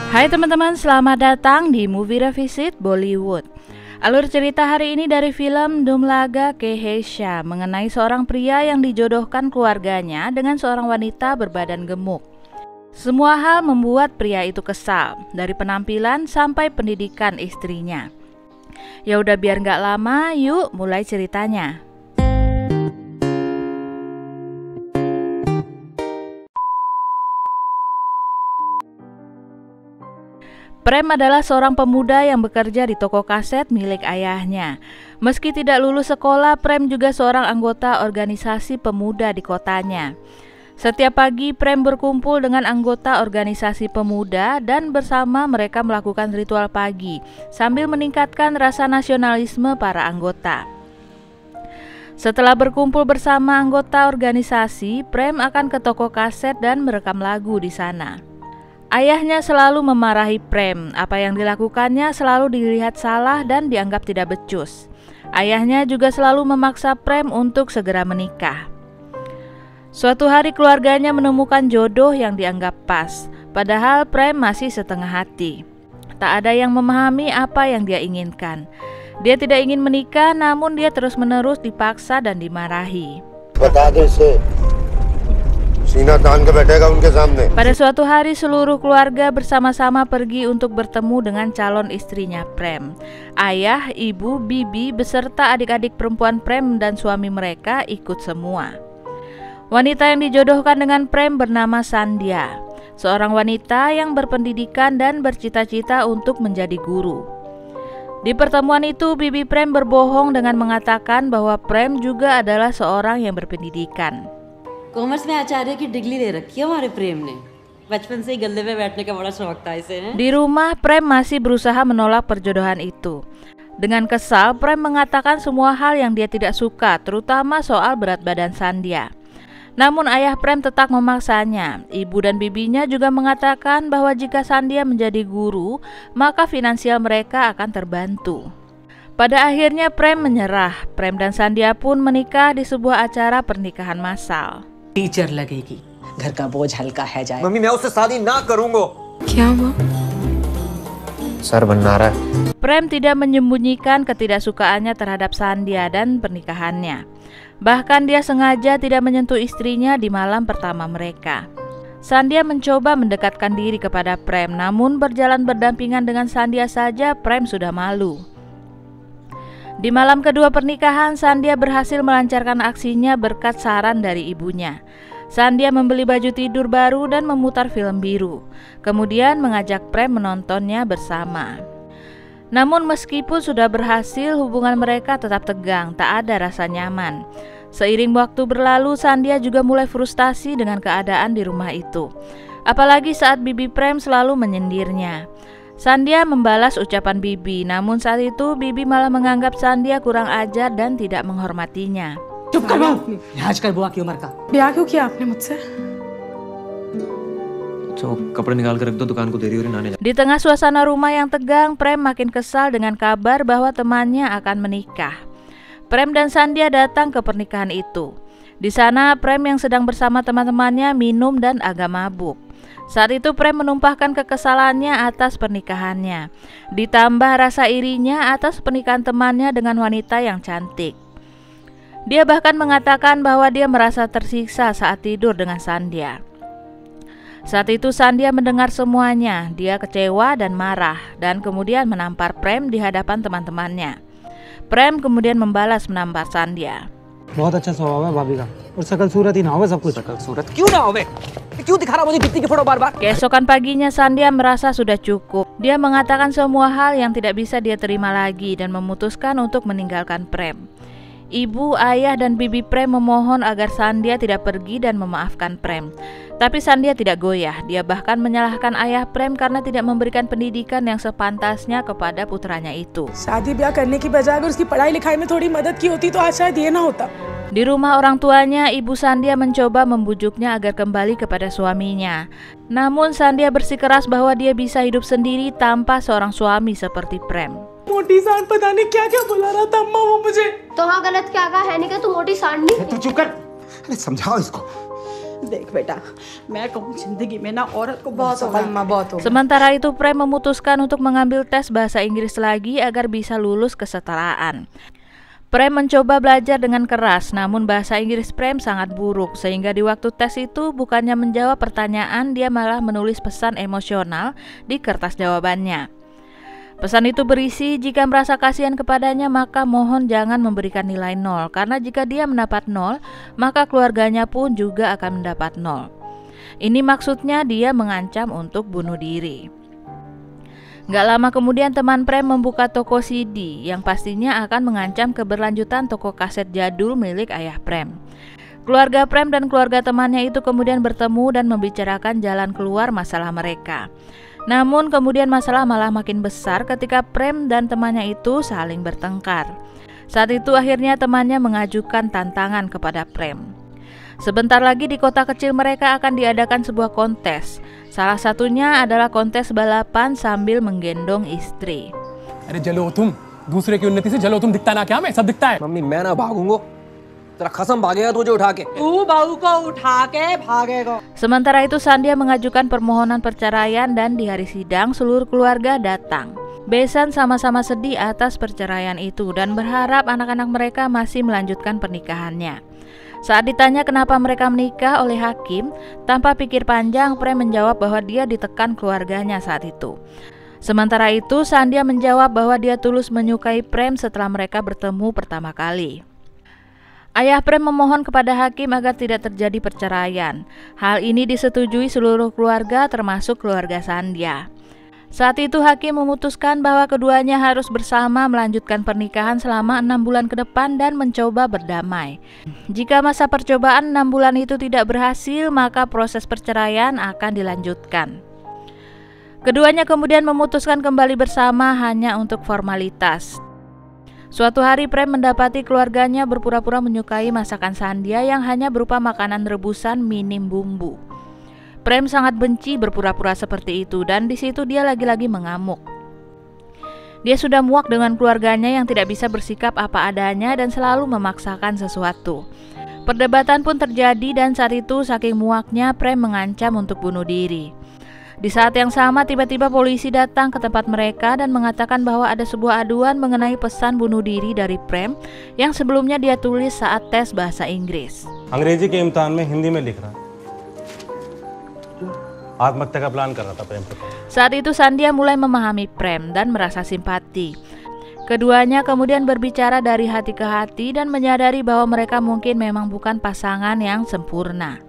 Hai teman-teman, selamat datang di Movie Revisit Bollywood. Alur cerita hari ini dari film Dumlaga Ke Hesha mengenai seorang pria yang dijodohkan keluarganya dengan seorang wanita berbadan gemuk. Semua hal membuat pria itu kesal, dari penampilan sampai pendidikan istrinya. Ya udah biar nggak lama, yuk mulai ceritanya. Prem adalah seorang pemuda yang bekerja di toko kaset milik ayahnya. Meski tidak lulus sekolah, Prem juga seorang anggota organisasi pemuda di kotanya. Setiap pagi, Prem berkumpul dengan anggota organisasi pemuda dan bersama mereka melakukan ritual pagi sambil meningkatkan rasa nasionalisme para anggota. Setelah berkumpul bersama anggota organisasi, Prem akan ke toko kaset dan merekam lagu di sana. Ayahnya selalu memarahi Prem, apa yang dilakukannya selalu dilihat salah dan dianggap tidak becus. Ayahnya juga selalu memaksa Prem untuk segera menikah. Suatu hari keluarganya menemukan jodoh yang dianggap pas, padahal Prem masih setengah hati. Tak ada yang memahami apa yang dia inginkan. Dia tidak ingin menikah, namun dia terus-menerus dipaksa dan dimarahi. Pada suatu hari seluruh keluarga bersama-sama pergi untuk bertemu dengan calon istrinya Prem. Ayah, ibu, bibi beserta adik-adik perempuan Prem dan suami mereka ikut semua. Wanita yang dijodohkan dengan Prem bernama Sandhya, seorang wanita yang berpendidikan dan bercita-cita untuk menjadi guru. Di pertemuan itu bibi Prem berbohong dengan mengatakan bahwa Prem juga adalah seorang yang berpendidikan. Commerce में आचार्य की डिग्री ले रखी है हमारे प्रेम ने बचपन से ही गल्ले पे बैठने का बड़ा शौक था इसे. Di rumah Prem masih berusaha menolak perjodohan itu. Dengan kesal, Prem mengatakan semua hal yang dia tidak suka, terutama soal berat badan Sandhya. Namun ayah Prem tetap memaksanya. Ibu dan bibinya juga mengatakan bahwa jika Sandhya menjadi guru, maka finansial mereka akan terbantu. Pada akhirnya Prem menyerah. Prem dan Sandhya pun menikah di sebuah acara pernikahan massal. Teacher लगेगी, घर का बोझ हल्का है जाए. मम्मी मैं उससे शादी ना करूंगा. क्या हुआ? सर बनना रहा है. Prem tidak menyembunyikan ketidaksukaannya terhadap Sandhya dan pernikahannya. Bahkan dia sengaja tidak menyentuh istrinya di malam pertama mereka. Sandhya mencoba mendekatkan diri kepada Prem, namun berjalan berdampingan dengan Sandhya saja Prem sudah malu. Di malam kedua pernikahan, Sandhya berhasil melancarkan aksinya berkat saran dari ibunya. Sandhya membeli baju tidur baru dan memutar film biru, kemudian mengajak Prem menontonnya bersama. Namun meskipun sudah berhasil, hubungan mereka tetap tegang, tak ada rasa nyaman. Seiring waktu berlalu, Sandhya juga mulai frustasi dengan keadaan di rumah itu. Apalagi saat bibi Prem selalu menyindirnya. Sandhya membalas ucapan bibi, namun saat itu bibi malah menganggap Sandhya kurang ajar dan tidak menghormatinya. चुप कर बहू, आजकल बुआ की उम्र का ब्याह क्यों किया आपने मुझसे? कपड़े निकाल कर रख दो, दुकान को देरी हो रही नाने. Di tengah suasana rumah yang tegang, Prem makin kesal dengan kabar bahwa temannya akan menikah. Prem dan Sandhya datang ke pernikahan itu. Di sana Prem yang sedang bersama teman-temannya minum dan agak mabuk. Saat itu Prem menumpahkan kekesalannya atas pernikahannya, ditambah rasa irinya atas pernikahan temannya dengan wanita yang cantik. Dia bahkan mengatakan bahwa dia merasa tersiksa saat tidur dengan Sandhya. Saat itu Sandhya mendengar semuanya, dia kecewa dan marah, dan kemudian menampar Prem di hadapan teman-temannya. Prem kemudian membalas menampar Sandhya. बहुत अच्छा स्वभाव है भाभी का और सकल सूरत ही ना होवे सब कुछ. सकल सूरत क्यों ना होवे? क्यों दिखा रहा मुझे गिट्टी की फोटो बार-बार? Keesokan paginya Sandhya merasa sudah cukup. Dia mengatakan semua hal yang tidak bisa dia terima lagi dan memutuskan untuk meninggalkan Prem. Ibu, ayah, dan bibi Prem memohon agar Sandhya tidak pergi dan memaafkan Prem. Tapi Sandhya tidak goyah. Dia bahkan menyalahkan ayah Prem karena tidak memberikan pendidikan yang sepantasnya kepada putranya itu. शादी ब्याह करने की बजाय अगर उसकी पढ़ाई लिखाई में थोड़ी मदद की होती तो आज शायद ये ना होता. Di rumah orang tuanya, ibu Sandhya mencoba membujuknya agar kembali kepada suaminya. Namun Sandhya bersikeras bahwa dia bisa hidup sendiri tanpa seorang suami seperti Prem. मोटी सांड पता नहीं क्या क्या बुला रहा था अम्मा वो मुझे. तो हाँ गलत क्या कहा है नहीं क्या तू मोटी सांड नहीं. तू चुप कर. अरे समझाओ इसको. देख बेटा, मैं कहूँ जिंदगी में ना औरत को बहुत Sementara itu, Prem memutuskan untuk mengambil tes bahasa Inggris lagi agar bisa lulus kesetaraan. Prem mencoba belajar dengan keras, namun bahasa Inggris Prem sangat buruk, sehingga di waktu tes itu bukannya menjawab pertanyaan, dia malah menulis pesan emosional di kertas jawabannya. Pesan itu berisi, jika merasa kasihan kepadanya maka mohon jangan memberikan nilai 0, karena jika dia mendapat 0, maka keluarganya pun juga akan mendapat 0. Ini maksudnya dia mengancam untuk bunuh diri. Gak lama kemudian teman Prem membuka toko CD yang pastinya akan mengancam keberlanjutan toko kaset jadul milik ayah Prem. Keluarga Prem dan keluarga temannya itu kemudian bertemu dan membicarakan jalan keluar masalah mereka. Namun kemudian masalah malah makin besar ketika Prem dan temannya itu saling bertengkar. Saat itu akhirnya temannya mengajukan tantangan kepada Prem. Sebentar lagi di kota kecil mereka akan diadakan sebuah kontes. Salah satunya adalah kontes balapan sambil menggendong istri. अरे जलो तुम, दूसरे की उन्नति से जलो तुम, दिखता ना क्या मैं, सब दिखता है। मम्मी मैं ना भागूंगा, तेरा कसम भागेगा तुझे उठा के। तू बहू को उठा के भागेगा। Sementara itu Sandia mengajukan permohonan perceraian dan di hari sidang seluruh keluarga datang. Besan sama-sama sedih atas perceraian itu dan berharap anak-anak mereka masih melanjutkan pernikahannya. Saat ditanya kenapa mereka menikah oleh hakim, tanpa pikir panjang Prem menjawab bahwa dia ditekan keluarganya saat itu. Sementara itu Sandia menjawab bahwa dia tulus menyukai Prem setelah mereka bertemu pertama kali. Ayah Prem memohon kepada hakim agar tidak terjadi perceraian. Hal ini disetujui seluruh keluarga termasuk keluarga Sandia. Saat itu hakim memutuskan bahwa keduanya harus bersama melanjutkan pernikahan selama 6 bulan ke depan dan mencoba berdamai. Jika masa percobaan 6 bulan itu tidak berhasil, maka proses perceraian akan dilanjutkan. Keduanya kemudian memutuskan kembali bersama hanya untuk formalitas. Suatu hari Prem mendapati keluarganya berpura-pura menyukai masakan Sandia yang hanya berupa makanan rebusan minim bumbu. Prem sangat benci berpura-pura seperti itu dan di situ dia lagi-lagi mengamuk. Dia sudah muak dengan keluarganya yang tidak bisa bersikap apa adanya dan selalu memaksakan sesuatu. Perdebatan pun terjadi dan saat itu saking muaknya Prem mengancam untuk bunuh diri. Di saat yang sama tiba-tiba polisi datang ke tempat mereka dan mengatakan bahwa ada sebuah aduan mengenai pesan bunuh diri dari Prem yang sebelumnya dia tulis saat tes bahasa Inggris. अंग्रेजी के इम्तिहान में हिंदी में लिख रहा आत्महत्या का प्लान कर रहा था प्रेम के साथ. Saat itu Sandia mulai memahami Prem dan merasa simpati. Keduanya kemudian berbicara dari hati ke hati dan menyadari bahwa mereka mungkin memang bukan pasangan yang sempurna.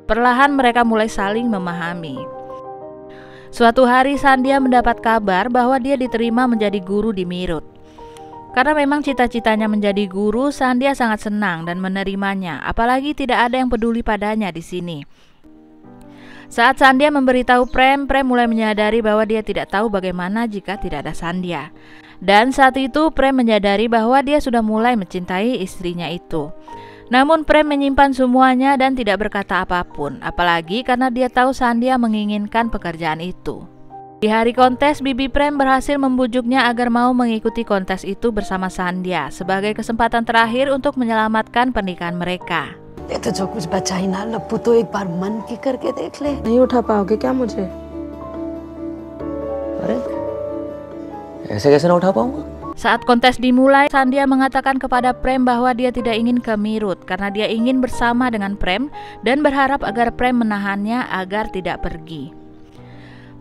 Perlahan mereka mulai saling memahami. Suatu hari Sandia mendapat kabar bahwa dia diterima menjadi guru di Mirut. Karena memang cita-citanya menjadi guru, Sandia sangat senang dan menerimanya, apalagi tidak ada yang peduli padanya di sini. Saat Sandia memberitahu Prem mulai menyadari bahwa dia tidak tahu bagaimana jika tidak ada Sandia. Dan saat itu Prem menyadari bahwa dia sudah mulai mencintai istrinya itu. Namun Prem menyimpan semuanya dan tidak berkata apapun, apalagi karena dia tahu Sandia menginginkan pekerjaan itu. Di hari kontes, bibi Prem berhasil membujuknya agar mau mengikuti kontes itu bersama Sandia sebagai kesempatan terakhir untuk menyelamatkan pernikahan mereka. ये तो जो कुछ बचा ही ना लप्पू तो एक बार मन की करके देख ले. नहीं उठा पाओगे क्या मुझे? अरे ऐसे कैसे ना उठा पाऊंगा? Saat kontes dimulai, Sandia mengatakan kepada Prem bahwa dia tidak ingin ke Mirut karena dia ingin bersama dengan Prem dan berharap agar Prem menahannya agar tidak pergi.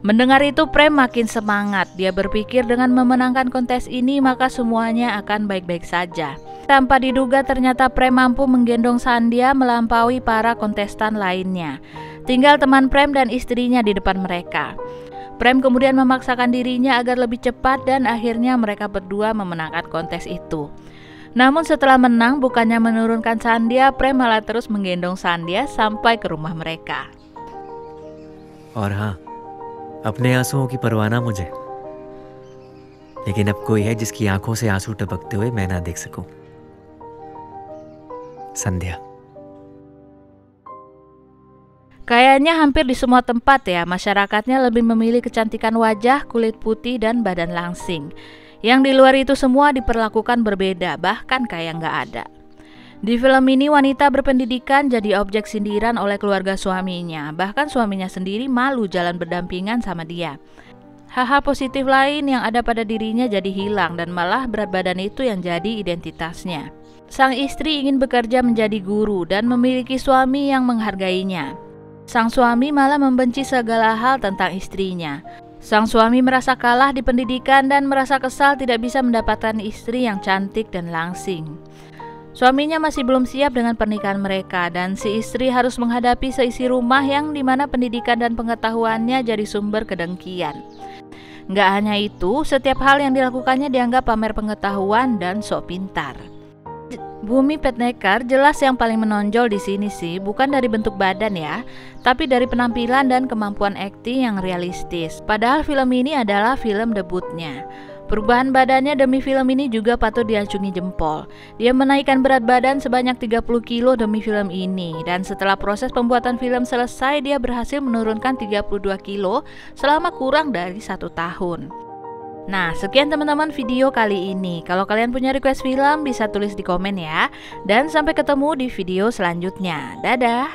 Mendengar itu Prem makin semangat. Dia berpikir dengan memenangkan kontes ini maka semuanya akan baik-baik saja. Tanpa diduga ternyata Prem mampu menggendong Sandia melampaui para kontestan lainnya. Tinggal teman Prem dan istrinya di depan mereka. Prem kemudian memaksakan dirinya agar lebih cepat dan akhirnya mereka berdua memenangkan kontes itu. Namun setelah menang, bukannya menurunkan Sandia, Prem malah terus menggendong Sandia sampai ke rumah mereka. और हाँ, अपने आंसुओं की परवाह ना मुझे, लेकिन अब कोई है जिसकी आंखों से आंसू टपकते हुए मैं ना देख सकूं. संध्या. Kayaknya hampir di semua tempat ya, masyarakatnya lebih memilih kecantikan wajah, kulit putih, dan badan langsing. Yang di luar itu semua diperlakukan berbeda, bahkan kayak nggak ada. Di film ini wanita berpendidikan jadi objek sindiran oleh keluarga suaminya. Bahkan suaminya sendiri malu jalan berdampingan sama dia. Hal-hal positif lain yang ada pada dirinya jadi hilang dan malah berat badan itu yang jadi identitasnya. Sang istri ingin bekerja menjadi guru dan memiliki suami yang menghargainya. Sang suami malah membenci segala hal tentang istrinya. Sang suami merasa kalah di pendidikan dan merasa kesal tidak bisa mendapatkan istri yang cantik dan langsing. Suaminya masih belum siap dengan pernikahan mereka dan si istri harus menghadapi seisi rumah yang dimana pendidikan dan pengetahuannya jadi sumber kedengkian. Nggak hanya itu, setiap hal yang dilakukannya dianggap pamer pengetahuan dan sok pintar. Bumi Petnegar jelas yang paling menonjol di sini sih, bukan dari bentuk badan ya, tapi dari penampilan dan kemampuan akting yang realistis. Padahal film ini adalah film debutnya. Perubahan badannya demi film ini juga patut diacungi jempol. Dia menaikkan berat badan sebanyak 30 kilo demi film ini. Dan setelah proses pembuatan film selesai, dia berhasil menurunkan 32 kilo selama kurang dari 1 tahun. Nah, sekian teman-teman video kali ini. Kalau kalian punya request film, bisa tulis di komen ya. Dan sampai ketemu di video selanjutnya. Dadah!